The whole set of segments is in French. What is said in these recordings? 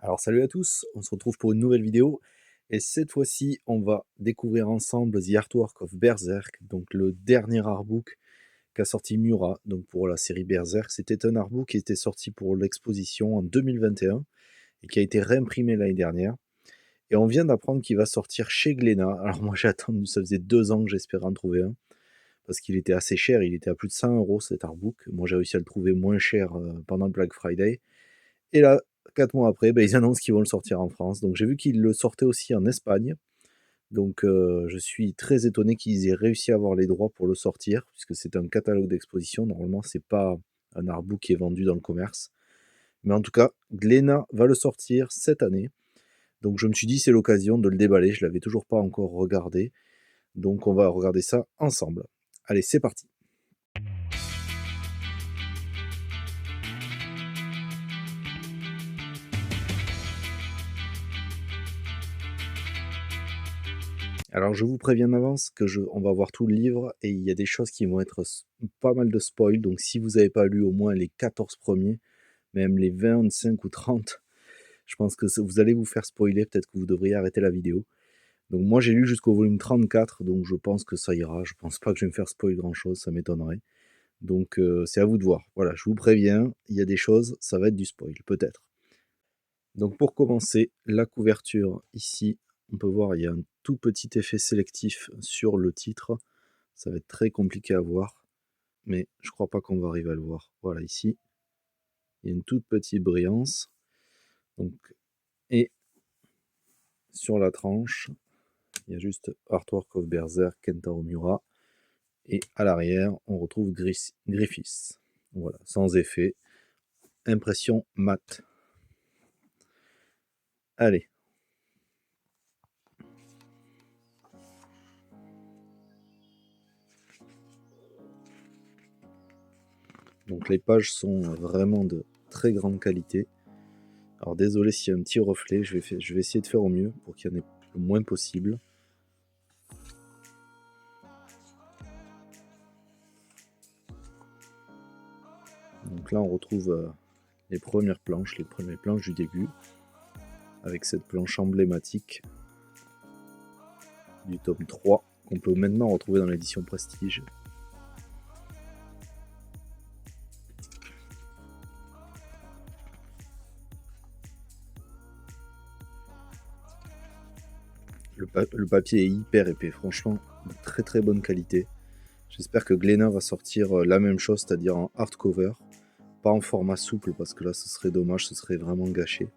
Alors salut à tous, on se retrouve pour une nouvelle vidéo et cette fois-ci on va découvrir ensemble The Artwork of Berserk, donc le dernier artbook qu'a sorti Miura donc pour la série Berserk. C'était un artbook qui était sorti pour l'exposition en 2021 et qui a été réimprimé l'année dernière. Et on vient d'apprendre qu'il va sortir chez Glénat. Alors moi j'ai attendu, ça faisait 2 ans que j'espérais en trouver un, parce qu'il était assez cher, il était à plus de 100 € cet artbook. Moi j'ai réussi à le trouver moins cher pendant le Black Friday. Et là, 4 mois après, ils annoncent qu'ils vont le sortir en France. Donc j'ai vu qu'ils le sortaient aussi en Espagne. Donc je suis très étonné qu'ils aient réussi à avoir les droits pour le sortir, puisque c'est un catalogue d'exposition. Normalement, c'est pas un artbook qui est vendu dans le commerce. Mais en tout cas, Glénat va le sortir cette année. Donc je me suis dit, c'est l'occasion de le déballer. Je l'avais toujours pas encore regardé. Donc on va regarder ça ensemble. Allez, c'est parti. Alors je vous préviens d'avance que on va voir tout le livre et il y a des choses qui vont être pas mal de spoil. Donc si vous n'avez pas lu au moins les 14 premiers, même les 25 ou 30, je pense que vous allez vous faire spoiler. Peut-être que vous devriez arrêter la vidéo. Donc moi j'ai lu jusqu'au volume 34, donc je pense que ça ira. Je pense pas que je vais me faire spoil grand chose, ça m'étonnerait. Donc c'est à vous de voir. Voilà, je vous préviens, il y a des choses, ça va être du spoil, peut-être. Donc pour commencer, la couverture ici, on peut voir il y a un tout petit effet sélectif sur le titre. Ça va être très compliqué à voir, mais je crois pas qu'on va arriver à le voir. Voilà, ici, il y a une toute petite brillance. Donc, et sur la tranche, il y a juste Artwork of Berserk Kentaro Miura. Et à l'arrière, on retrouve Griffiths. Voilà, sans effet. Impression mat. Allez. Donc les pages sont vraiment de très grande qualité. Alors désolé s'il y a un petit reflet, je vais essayer de faire au mieux pour qu'il y en ait le moins possible. Donc là on retrouve les premières planches, les premières planches du début, avec cette planche emblématique du tome 3, qu'on peut maintenant retrouver dans l'édition Prestige. Le papier est hyper épais, franchement, de très très bonne qualité. J'espère que Glénat va sortir la même chose, c'est-à-dire en hardcover, pas en format souple, parce que là ce serait dommage, ce serait vraiment gâché.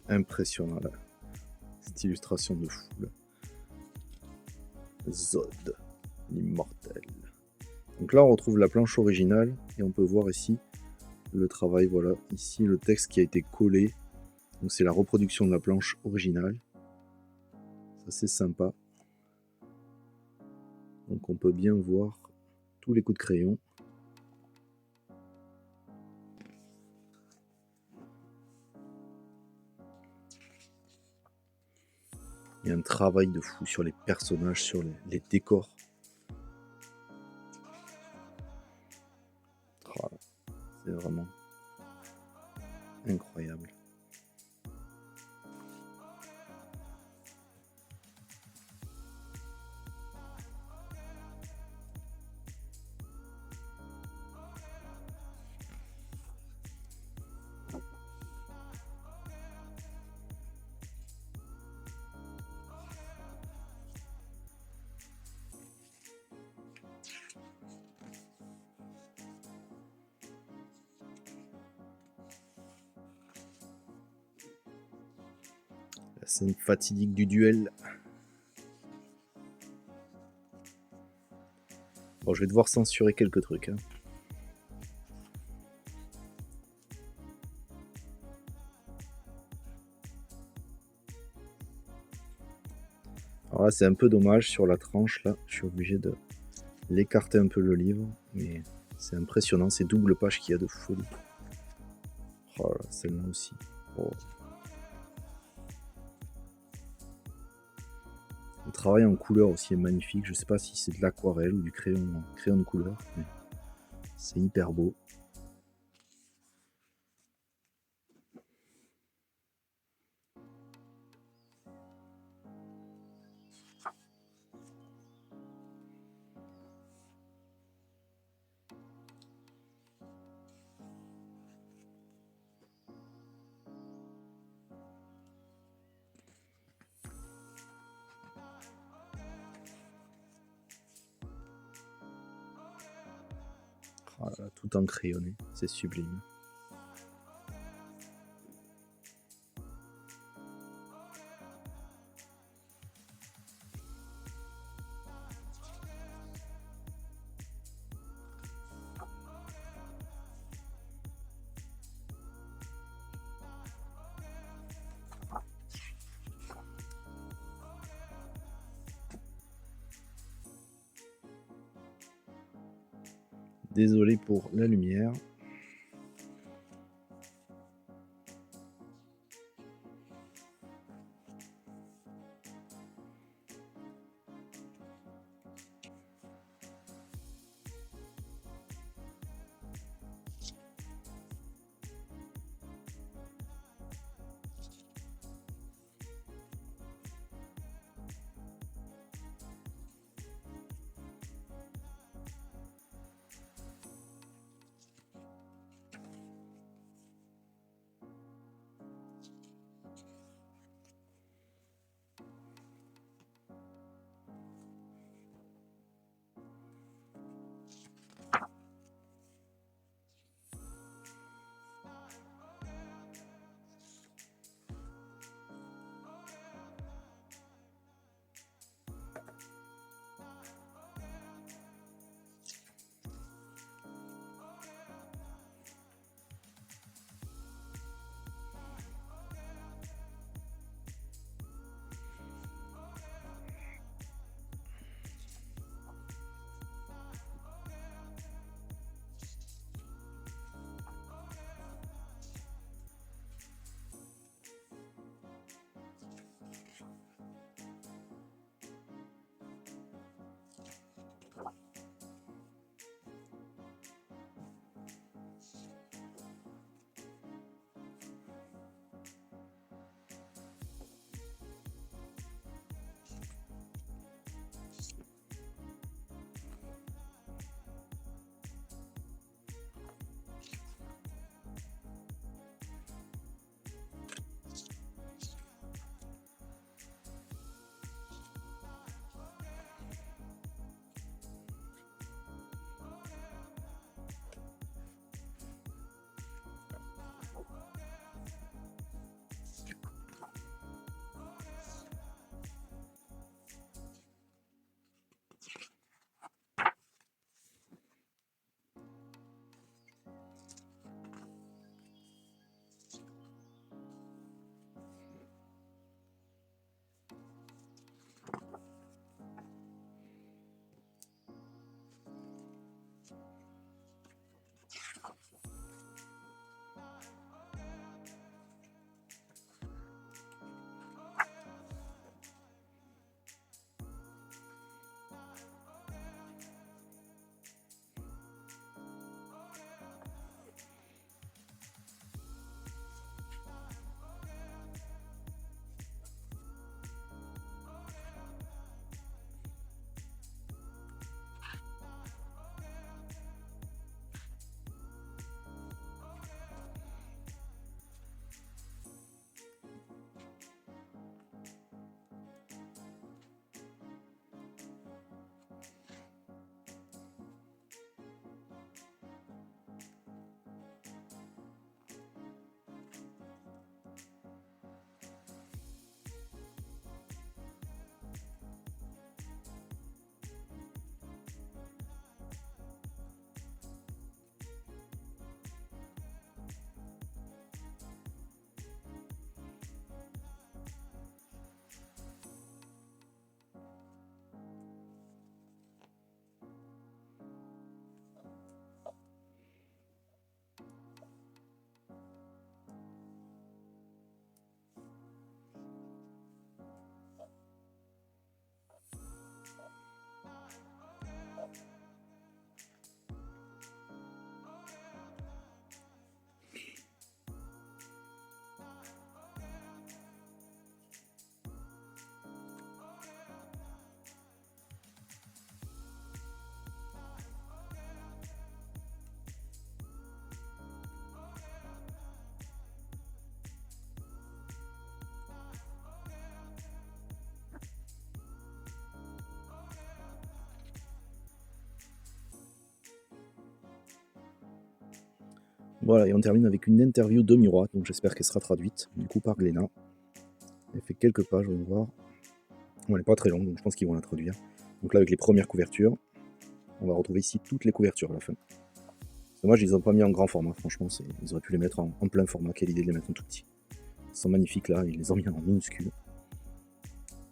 Impressionnant là, cette illustration de fou là. Zod, l'immortel. Donc là on retrouve la planche originale et on peut voir ici le travail, voilà, ici le texte qui a été collé. Donc c'est la reproduction de la planche originale. Ça c'est sympa. Donc on peut bien voir tous les coups de crayon. Il y a un travail de fou sur les personnages, sur les décors. Oh, c'est vraiment incroyable. La scène fatidique du duel. Bon, je vais devoir censurer quelques trucs. Hein. Alors là, c'est un peu dommage sur la tranche. Là, je suis obligé de l'écarter un peu le livre. Mais c'est impressionnant, ces doubles pages qu'il y a de folie. Oh là, celle-là aussi. Oh. Le travail en couleur aussi est magnifique. Je sais pas si c'est de l'aquarelle ou du crayon de couleur, mais c'est hyper beau. Oh là là, tout en crayonné, c'est sublime. Désolé pour la lumière. Voilà, et on termine avec une interview de Miroir, donc j'espère qu'elle sera traduite, du coup par Glénat. Elle fait quelques pages, on va voir. Bon, elle n'est pas très longue, donc je pense qu'ils vont la traduire. Donc là, avec les premières couvertures, on va retrouver ici toutes les couvertures à la fin. C'est dommage, ils n'ont pas mis en grand format, franchement, ils auraient pu les mettre en plein format. Quelle idée de les mettre en tout petit. Ils sont magnifiques là, ils les ont mis en minuscule.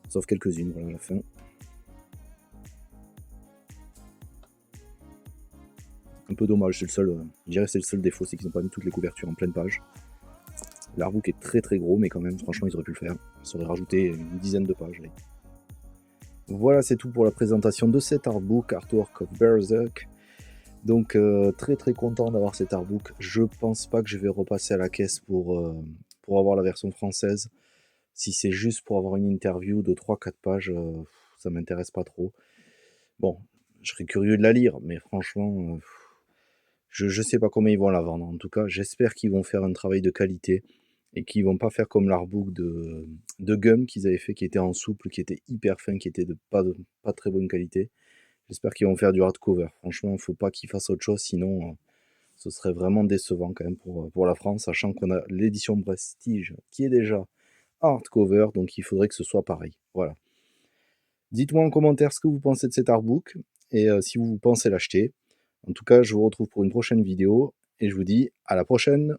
Sauf quelques-unes, voilà, à la fin. Un peu dommage, c'est le seul, je dirais que c'est le seul défaut, c'est qu'ils n'ont pas mis toutes les couvertures en pleine page. L'artbook est très très gros, mais quand même, franchement, ils auraient pu le faire. Ils auraient rajouté une dizaine de pages. Là. Voilà, c'est tout pour la présentation de cet artbook, Artwork of Berserk. Donc très très content d'avoir cet artbook. Je pense pas que je vais repasser à la caisse pour avoir la version française. Si c'est juste pour avoir une interview de 3-4 pages, ça m'intéresse pas trop. Bon, je serais curieux de la lire, mais franchement, je sais pas comment ils vont la vendre. En tout cas, j'espère qu'ils vont faire un travail de qualité et qu'ils vont pas faire comme l'artbook de Gum qu'ils avaient fait, qui était en souple, qui était hyper fin, qui était de pas très bonne qualité. J'espère qu'ils vont faire du hardcover. Franchement, faut pas qu'ils fassent autre chose, sinon ce serait vraiment décevant quand même pour la France, sachant qu'on a l'édition Prestige qui est déjà hardcover, donc il faudrait que ce soit pareil. Voilà. Dites-moi en commentaire ce que vous pensez de cet artbook et si vous pensez l'acheter. En tout cas, je vous retrouve pour une prochaine vidéo et je vous dis à la prochaine.